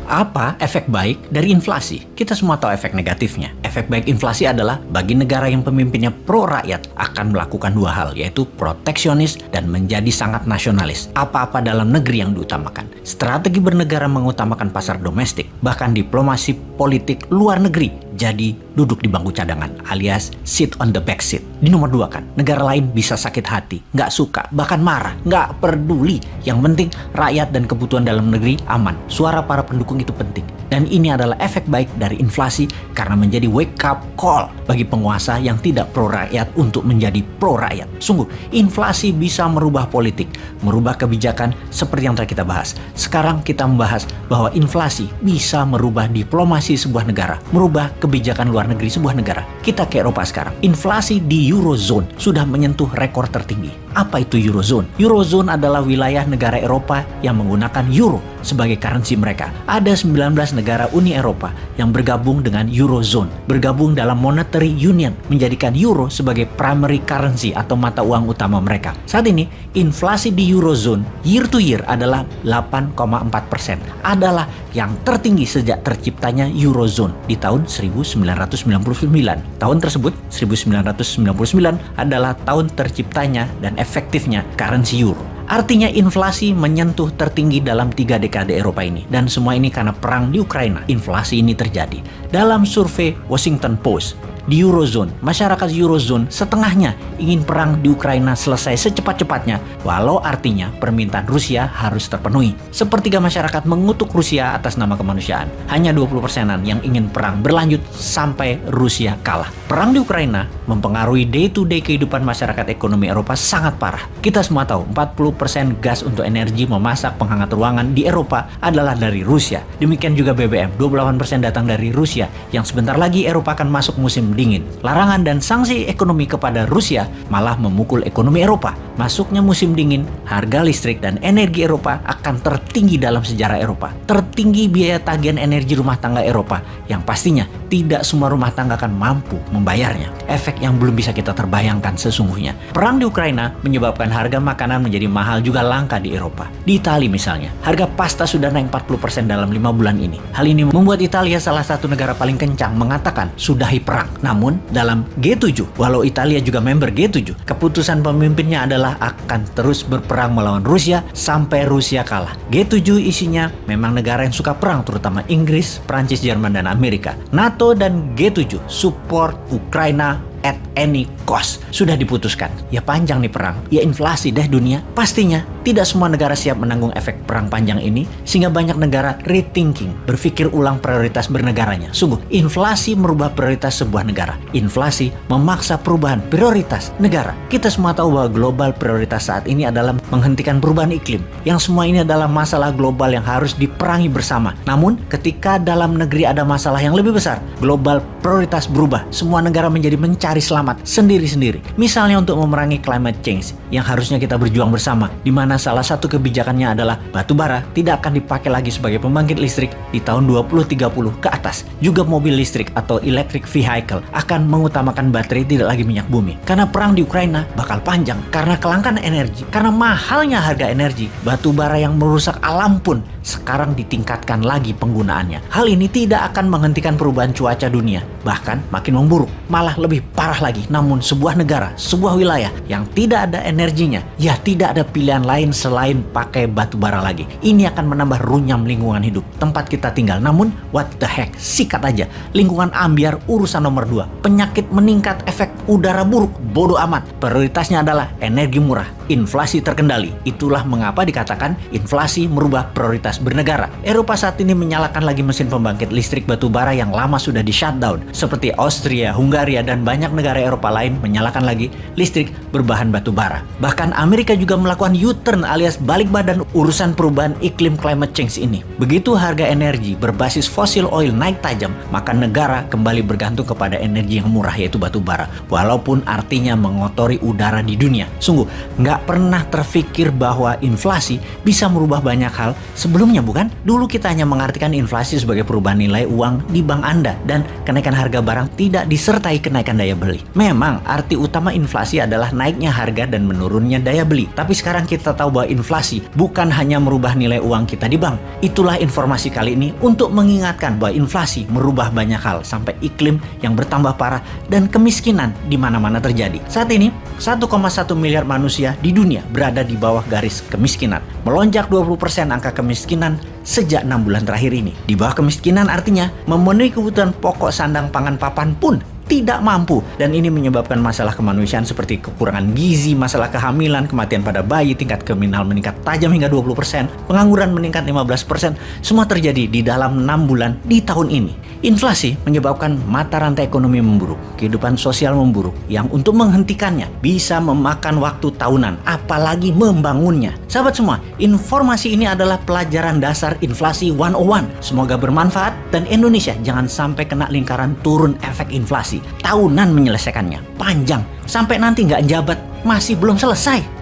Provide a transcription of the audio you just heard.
Apa efek baik dari inflasi? Kita semua tahu efek negatifnya. Efek baik inflasi adalah bagi negara yang pemimpinnya pro-rakyat akan melakukan dua hal, yaitu proteksionis dan menjadi sangat nasionalis. Apa-apa dalam negeri yang diutamakan. Strategi bernegara mengutamakan pasar domestik, bahkan diplomasi politik luar negeri jadi duduk di bangku cadangan alias sit on the back seat. Di nomor 2 kan, negara lain bisa sakit hati, nggak suka, bahkan marah, nggak peduli. Yang penting rakyat dan kebutuhan dalam negeri aman. Suara para pendukung itu penting. Dan ini adalah efek baik dari inflasi karena menjadi wake up call bagi penguasa yang tidak pro rakyat untuk menjadi pro rakyat. Sungguh, inflasi bisa merubah politik, merubah kebijakan seperti yang telah kita bahas. Sekarang kita membahas bahwa inflasi bisa merubah diplomasi sebuah negara, merubah kebijakan luar negeri sebuah negara. Kita ke Eropa sekarang. Inflasi di Eurozone sudah menyentuh rekor tertinggi. Apa itu Eurozone? Eurozone adalah wilayah negara Eropa yang menggunakan euro sebagai currency mereka. Ada 19 negara Uni Eropa yang bergabung dengan Eurozone, bergabung dalam Monetary Union, menjadikan euro sebagai primary currency atau mata uang utama mereka. Saat ini, inflasi di Eurozone year to year adalah 8,4%. Adalah yang tertinggi sejak terciptanya Eurozone di tahun 1999. Tahun tersebut, 1999 adalah tahun terciptanya dan efektifnya currency euro. Artinya inflasi menyentuh tertinggi dalam 3 dekade Eropa ini. Dan semua ini karena perang di Ukraina. Inflasi ini terjadi. Dalam survei Washington Post, di Eurozone, masyarakat Eurozone setengahnya ingin perang di Ukraina selesai secepat-cepatnya, walau artinya permintaan Rusia harus terpenuhi. Sepertiga masyarakat mengutuk Rusia atas nama kemanusiaan. Hanya 20%-an yang ingin perang berlanjut sampai Rusia kalah. Perang di Ukraina mempengaruhi day-to-day kehidupan masyarakat ekonomi Eropa sangat parah. Kita semua tahu 40% gas untuk energi memasak penghangat ruangan di Eropa adalah dari Rusia. Demikian juga BBM, 28% datang dari Rusia, yang sebentar lagi Eropa akan masuk musim dingin. Larangan dan sanksi ekonomi kepada Rusia malah memukul ekonomi Eropa. Masuknya musim dingin, harga listrik dan energi Eropa akan tertinggi dalam sejarah Eropa. Tertinggi biaya tagihan energi rumah tangga Eropa yang pastinya tidak semua rumah tangga akan mampu membayarnya. Efek yang belum bisa kita terbayangkan sesungguhnya. Perang di Ukraina menyebabkan harga makanan menjadi mahal juga langka di Eropa. Di Italia misalnya, harga pasta sudah naik 40% dalam 5 bulan ini. Hal ini membuat Italia salah satu negara paling kencang mengatakan sudahi perang. Namun dalam G7, walau Italia juga member G7, keputusan pemimpinnya adalah akan terus berperang melawan Rusia sampai Rusia kalah. G7 isinya memang negara yang suka perang, terutama Inggris, Prancis, Jerman, dan Amerika. NATO dan G7 support Ukraina at any cost. Sudah diputuskan. Ya panjang nih perang, ya inflasi deh dunia. Pastinya tidak semua negara siap menanggung efek perang panjang ini, sehingga banyak negara rethinking, berpikir ulang prioritas bernegaranya. Sungguh, inflasi merubah prioritas sebuah negara. Inflasi memaksa perubahan prioritas negara. Kita semua tahu bahwa global prioritas saat ini adalah menghentikan perubahan iklim. Yang semua ini adalah masalah global yang harus diperangi bersama. Namun, ketika dalam negeri ada masalah yang lebih besar, global prioritas berubah. Semua negara menjadi mencari selamat sendiri-sendiri. Misalnya untuk memerangi climate change yang harusnya kita berjuang bersama, di mana salah satu kebijakannya adalah batu bara tidak akan dipakai lagi sebagai pembangkit listrik di tahun 2030 ke atas. Juga mobil listrik atau electric vehicle akan mengutamakan baterai, tidak lagi minyak bumi. Karena perang di Ukraina bakal panjang, karena kelangkaan energi, karena mahalnya harga energi, batu bara yang merusak alam pun sekarang ditingkatkan lagi penggunaannya. Hal ini tidak akan menghentikan perubahan cuaca dunia, bahkan makin memburuk, malah lebih parah lagi. Namun sebuah negara, sebuah wilayah yang tidak ada energinya, ya tidak ada pilihan lain selain pakai batu bara lagi. Ini akan menambah runyam lingkungan hidup tempat kita tinggal. Namun what the heck, sikat aja. Lingkungan ambiar urusan nomor 2. Penyakit meningkat, efek udara buruk, bodoh amat. Prioritasnya adalah energi murah, inflasi terkendali. Itulah mengapa dikatakan inflasi merubah prioritas bernegara. Eropa saat ini menyalakan lagi mesin pembangkit listrik batu bara yang lama sudah di shutdown, seperti Austria, Hungaria, dan banyak negara Eropa lain menyalakan lagi listrik berbahan batu bara. Bahkan Amerika juga melakukan U-turn alias balik badan urusan perubahan iklim climate change ini. Begitu harga energi berbasis fossil oil naik tajam, maka negara kembali bergantung kepada energi yang murah, yaitu batu bara. Walaupun artinya mengotori udara di dunia. Sungguh, nggak nggak pernah terfikir bahwa inflasi bisa merubah banyak hal sebelumnya, bukan? Dulu kita hanya mengartikan inflasi sebagai perubahan nilai uang di bank Anda dan kenaikan harga barang tidak disertai kenaikan daya beli. Memang arti utama inflasi adalah naiknya harga dan menurunnya daya beli. Tapi sekarang kita tahu bahwa inflasi bukan hanya merubah nilai uang kita di bank. Itulah informasi kali ini untuk mengingatkan bahwa inflasi merubah banyak hal sampai iklim yang bertambah parah dan kemiskinan di mana-mana terjadi. Saat ini 1,1 miliar manusia di dunia berada di bawah garis kemiskinan. Melonjak 20% angka kemiskinan sejak 6 bulan terakhir ini. Di bawah kemiskinan artinya memenuhi kebutuhan pokok sandang pangan papan pun tidak mampu, dan ini menyebabkan masalah kemanusiaan seperti kekurangan gizi, masalah kehamilan, kematian pada bayi, tingkat kriminal meningkat tajam hingga 20%, pengangguran meningkat 15%, semua terjadi di dalam 6 bulan di tahun ini. Inflasi menyebabkan mata rantai ekonomi memburuk, kehidupan sosial memburuk, yang untuk menghentikannya bisa memakan waktu tahunan, apalagi membangunnya. Sahabat semua, informasi ini adalah pelajaran dasar inflasi 101. Semoga bermanfaat dan Indonesia jangan sampai kena lingkaran turun efek inflasi. Tahunan menyelesaikannya, panjang, sampai nanti nggak jabat masih belum selesai.